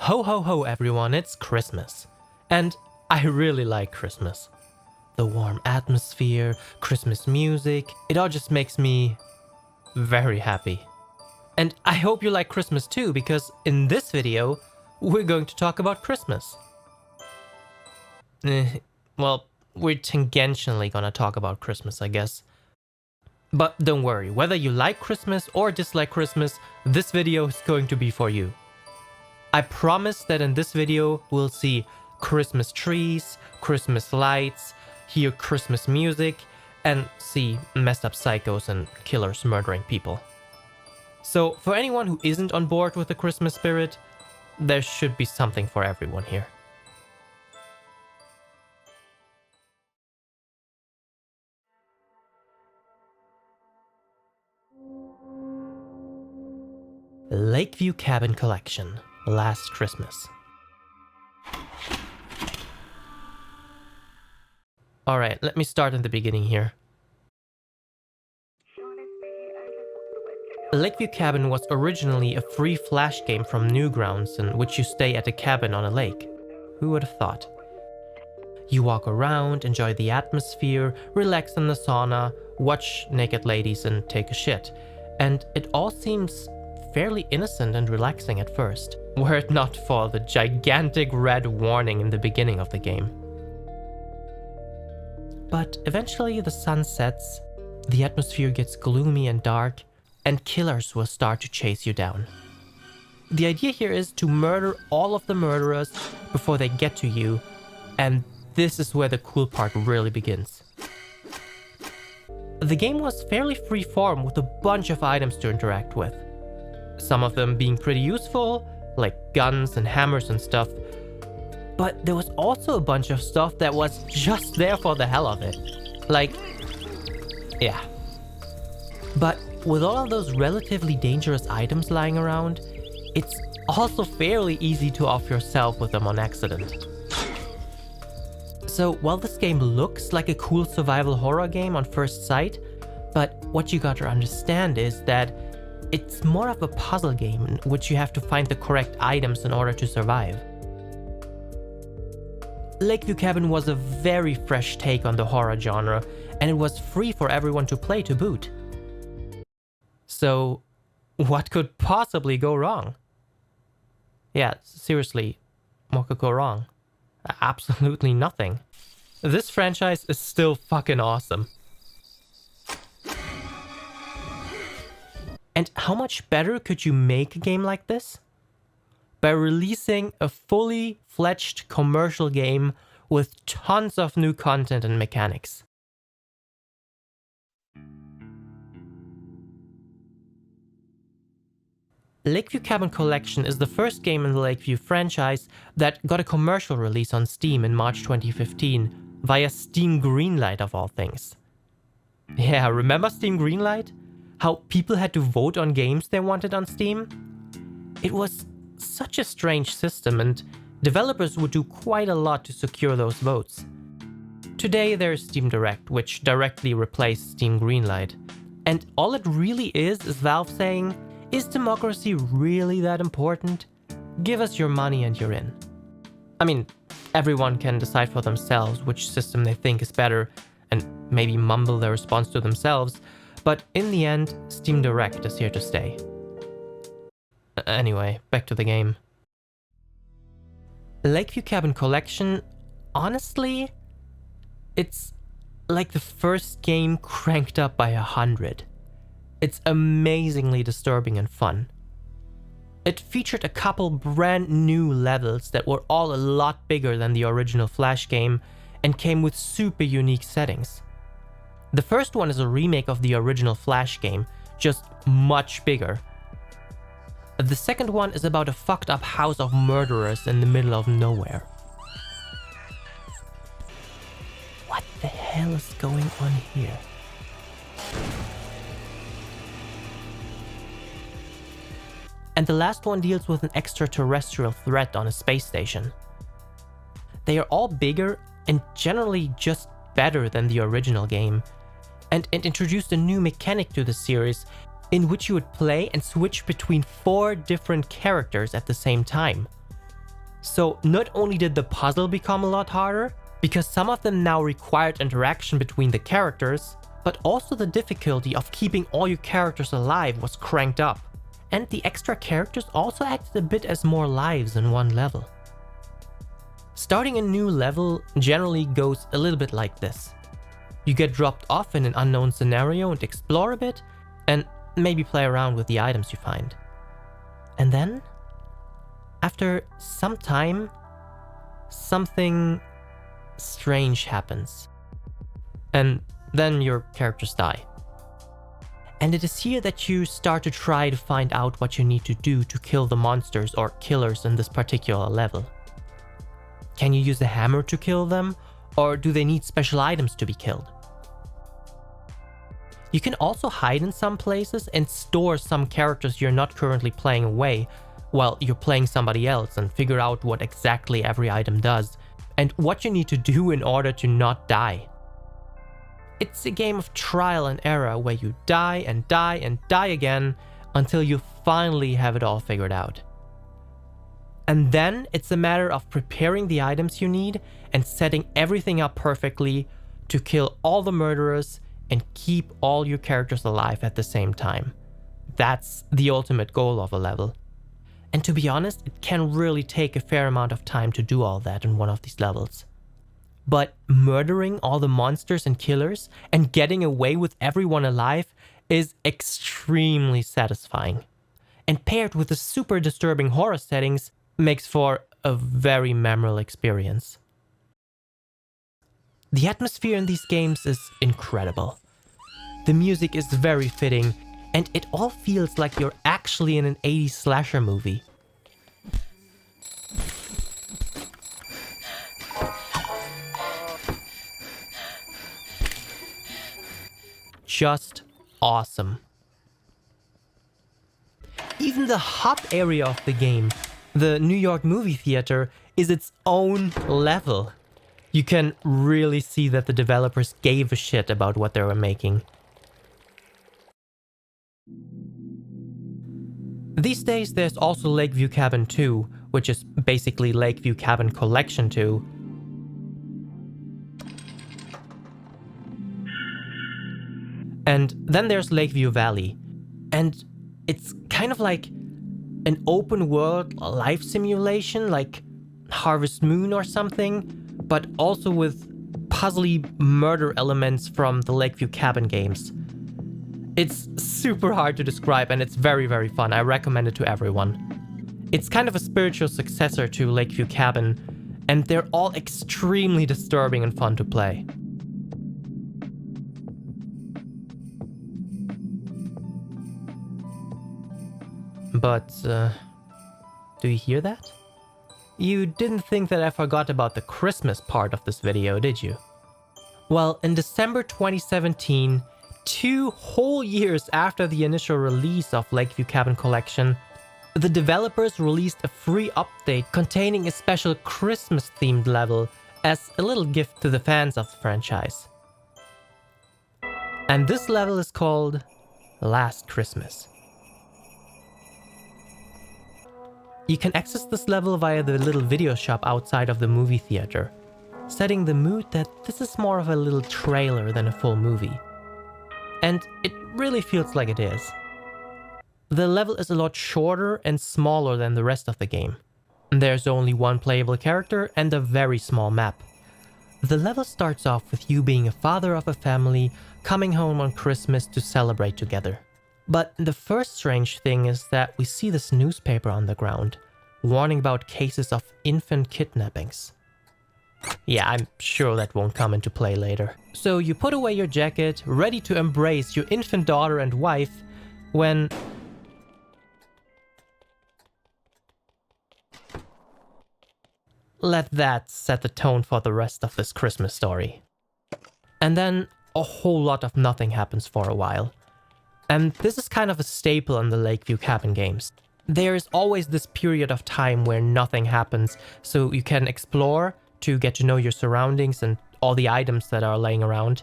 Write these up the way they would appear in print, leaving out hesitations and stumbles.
Ho ho ho everyone, it's Christmas. And I really like Christmas. The warm atmosphere, Christmas music, it all just makes me very happy. And I hope you like Christmas too, because in this video, we're going to talk about Christmas. Well, we're tangentially gonna talk about Christmas, I guess. But don't worry, whether you like Christmas or dislike Christmas, this video is going to be for you. I promise that in this video, we'll see Christmas trees, Christmas lights, hear Christmas music, and see messed up psychos and killers murdering people. So for anyone who isn't on board with the Christmas spirit, there should be something for everyone here. Lakeview Cabin Collection, Last Christmas. Alright, let me start in the beginning here. Lakeview Cabin was originally a free flash game from Newgrounds in which you stay at a cabin on a lake. Who would have thought? You walk around, enjoy the atmosphere, relax in the sauna, watch naked ladies and take a shit. And it all seems fairly innocent and relaxing at first, were it not for the gigantic red warning in the beginning of the game. But eventually the sun sets, the atmosphere gets gloomy and dark, and killers will start to chase you down. The idea here is to murder all of the murderers before they get to you, and this is where the cool part really begins. The game was fairly freeform with a bunch of items to interact with. Some of them being pretty useful, like guns and hammers and stuff, but there was also a bunch of stuff that was just there for the hell of it. Like, yeah. But with all of those relatively dangerous items lying around, it's also fairly easy to off yourself with them on accident. So while this game looks like a cool survival horror game on first sight, but what you gotta understand is that it's more of a puzzle game in which you have to find the correct items in order to survive. Lakeview Cabin was a very fresh take on the horror genre, and it was free for everyone to play to boot. So, what could possibly go wrong? Yeah, seriously, what could go wrong? Absolutely nothing. This franchise is still fucking awesome. And how much better could you make a game like this? By releasing a fully fledged commercial game with tons of new content and mechanics. Lakeview Cabin Collection is the first game in the Lakeview franchise that got a commercial release on Steam in March 2015 via Steam Greenlight of all things. Yeah, remember Steam Greenlight? How people had to vote on games they wanted on Steam? It was such a strange system, and developers would do quite a lot to secure those votes. Today there's Steam Direct, which directly replaced Steam Greenlight. And all it really is Valve saying, is democracy really that important? Give us your money and you're in. I mean, everyone can decide for themselves which system they think is better, and maybe mumble their response to themselves, but in the end, Steam Direct is here to stay. Anyway, back to the game. Lakeview Cabin Collection, honestly, it's like the first game cranked up by 100. It's amazingly disturbing and fun. It featured a couple brand new levels that were all a lot bigger than the original Flash game and came with super unique settings. The first one is a remake of the original Flash game, just much bigger. The second one is about a fucked up house of murderers in the middle of nowhere. What the hell is going on here? And the last one deals with an extraterrestrial threat on a space station. They are all bigger and generally just better than the original game, and introduced a new mechanic to the series in which you would play and switch between 4 different characters at the same time. So not only did the puzzle become a lot harder, because some of them now required interaction between the characters, but also the difficulty of keeping all your characters alive was cranked up. And the extra characters also acted a bit as more lives in one level. Starting a new level generally goes a little bit like this. You get dropped off in an unknown scenario and explore a bit, and maybe play around with the items you find. And then, after some time, something strange happens. And then your characters die. And it is here that you start to try to find out what you need to do to kill the monsters or killers in this particular level. Can you use a hammer to kill them, or do they need special items to be killed? You can also hide in some places and store some characters you're not currently playing away while you're playing somebody else and figure out what exactly every item does and what you need to do in order to not die. It's a game of trial and error where you die and die and die again until you finally have it all figured out. And then it's a matter of preparing the items you need and setting everything up perfectly to kill all the murderers and keep all your characters alive at the same time. That's the ultimate goal of a level. And to be honest, it can really take a fair amount of time to do all that in one of these levels. But murdering all the monsters and killers and getting away with everyone alive is extremely satisfying. And paired with the super disturbing horror settings, makes for a very memorable experience. The atmosphere in these games is incredible. The music is very fitting, and it all feels like you're actually in an 80s slasher movie. Just awesome. Even the hub area of the game, the New York movie theater, is its own level. You can really see that the developers gave a shit about what they were making. These days there's also Lakeview Cabin 2, which is basically Lakeview Cabin Collection 2. And then there's Lakeview Valley. And it's kind of like an open world life simulation like Harvest Moon or something, but also with puzzly murder elements from the Lakeview Cabin games. It's super hard to describe and it's very, very fun. I recommend it to everyone. It's kind of a spiritual successor to Lakeview Cabin, and they're all extremely disturbing and fun to play. But, do you hear that? You didn't think that I forgot about the Christmas part of this video, did you? Well, in December 2017, 2 whole years after the initial release of Lakeview Cabin Collection, the developers released a free update containing a special Christmas-themed level as a little gift to the fans of the franchise. And this level is called Last Christmas. You can access this level via the little video shop outside of the movie theater, setting the mood that this is more of a little trailer than a full movie. And it really feels like it is. The level is a lot shorter and smaller than the rest of the game. There's only one playable character and a very small map. The level starts off with you being a father of a family coming home on Christmas to celebrate together. But the first strange thing is that we see this newspaper on the ground, warning about cases of infant kidnappings. Yeah, I'm sure that won't come into play later. So you put away your jacket, ready to embrace your infant daughter and wife, when... let that set the tone for the rest of this Christmas story. And then a whole lot of nothing happens for a while. And this is kind of a staple in the Lakeview Cabin games. There is always this period of time where nothing happens, so you can explore to get to know your surroundings and all the items that are laying around.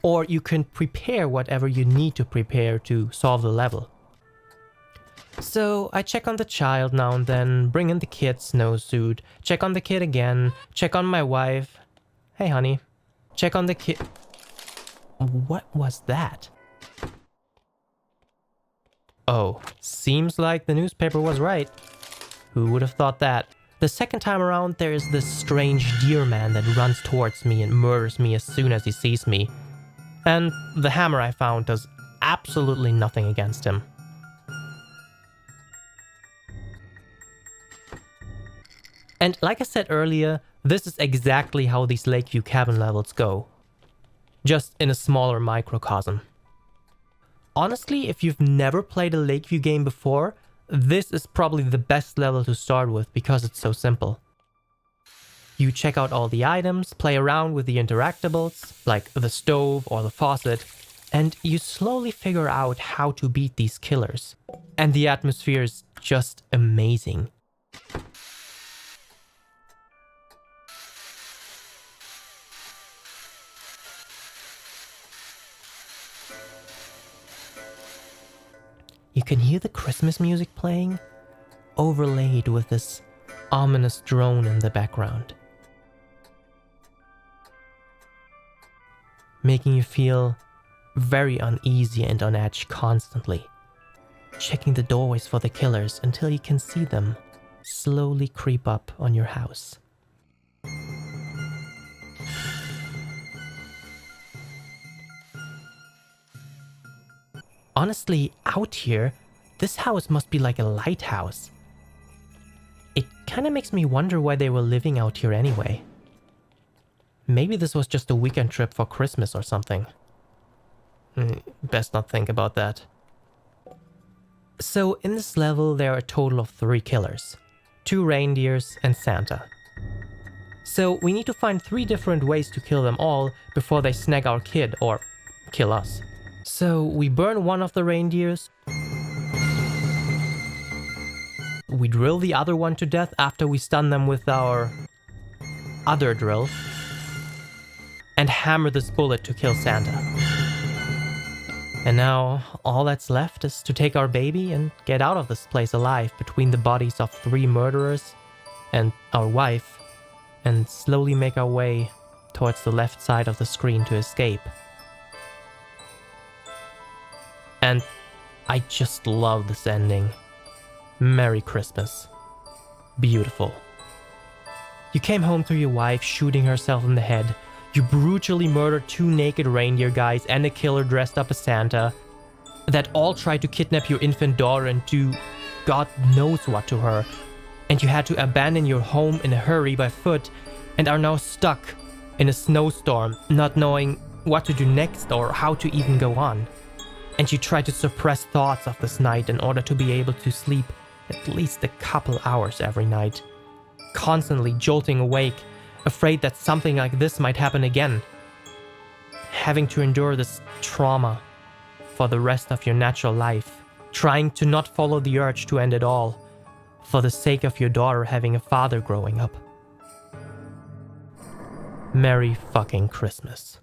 Or you can prepare whatever you need to prepare to solve the level. So I check on the child now and then, bring in the kid's snowsuit, check on the kid again, check on my wife. Hey honey, check on the kid. What was that? Oh, seems like the newspaper was right. Who would have thought that? The second time around, there is this strange deer man that runs towards me and murders me as soon as he sees me. And the hammer I found does absolutely nothing against him. And like I said earlier, this is exactly how these Lakeview cabin levels go. Just in a smaller microcosm. Honestly, if you've never played a Lakeview game before, this is probably the best level to start with because it's so simple. You check out all the items, play around with the interactables, like the stove or the faucet, and you slowly figure out how to beat these killers. And the atmosphere is just amazing. You can hear the Christmas music playing, overlaid with this ominous drone in the background, making you feel very uneasy and on edge constantly, checking the doorways for the killers until you can see them slowly creep up on your house. Honestly, out here, this house must be like a lighthouse. It kinda makes me wonder why they were living out here anyway. Maybe this was just a weekend trip for Christmas or something. Best not think about that. So in this level, there are a total of 3 killers. 2 reindeers and Santa. So we need to find 3 different ways to kill them all before they snag our kid or kill us. So we burn one of the reindeers. We drill the other one to death after we stun them with our other drill. And hammer this bullet to kill Santa. And now all that's left is to take our baby and get out of this place alive between the bodies of 3 murderers and our wife, and slowly make our way towards the left side of the screen to escape. And I just love this ending. Merry Christmas. Beautiful. You came home to your wife shooting herself in the head. You brutally murdered 2 naked reindeer guys and a killer dressed up as Santa that all tried to kidnap your infant daughter and do God knows what to her. And you had to abandon your home in a hurry by foot and are now stuck in a snowstorm, not knowing what to do next or how to even go on. And you try to suppress thoughts of this night in order to be able to sleep at least a couple hours every night, constantly jolting awake, afraid that something like this might happen again. Having to endure this trauma for the rest of your natural life, trying to not follow the urge to end it all, for the sake of your daughter having a father growing up. Merry fucking Christmas.